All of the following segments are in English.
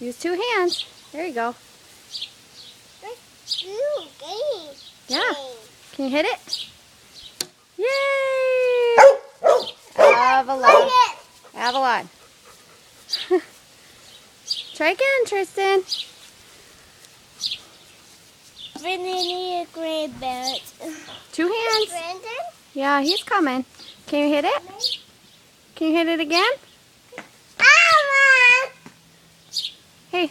Use two hands. There you go. Yeah. Can you hit it? Yay! Avalon. Avalon. Try again, Tristan. Brandon, great bet. Two hands. Brandon? Yeah, he's coming. Can you hit it? Can you hit it again? Hey,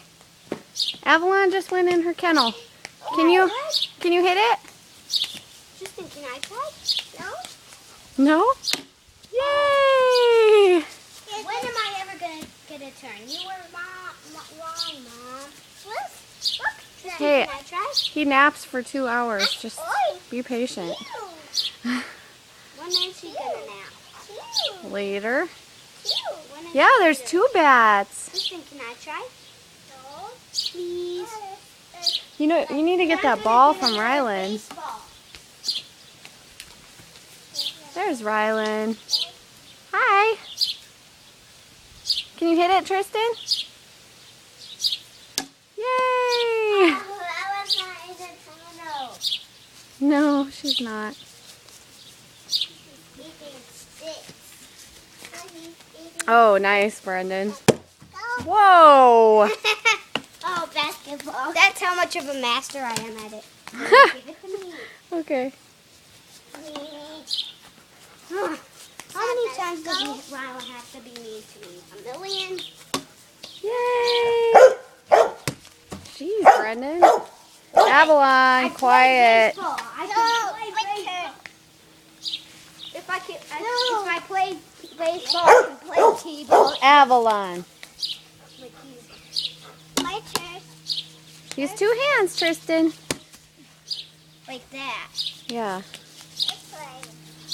Avalon just went in her kennel. Can you hit it? Tristan, can I try? No? Yay! When am I ever going to get a turn? You were wrong, Mom. Look. Tristan, Hey, can I try? he naps for 2 hours. Just be patient. When is he going to nap? Later. When is Yeah, he there's gonna- 2 bats. Tristan, can I try? No. Please. You know, you need to get that ball from Rylan. There's Rylan. Hi. Can you hit it, Tristan? Yay! No, she's not. Oh, nice, Brendan. Whoa! Oh, basketball. That's how much of a master I am at it. Give it to me. Okay. How many times does Rylan have to be mean to me? A million? Yay! Jeez, Brendan. Avalon, quiet. If I play baseball, I can play t-ball. Avalon. My turn. Use 2 hands, Tristan. Like that. Yeah.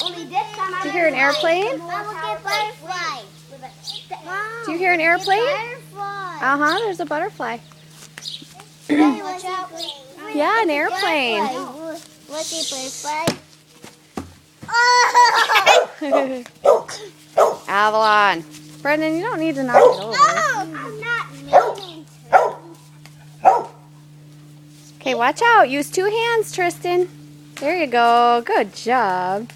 Only this time Do you hear an airplane? I will get butterfly. Do you hear an airplane? Butterfly. Uh-huh, there's a butterfly. Watch out. Yeah, an airplane. Look at butterfly. Avalon. Brendan, you don't need to knock it over. I'm not meaning to. Okay, watch out. Use 2 hands, Tristan. There you go. Good job.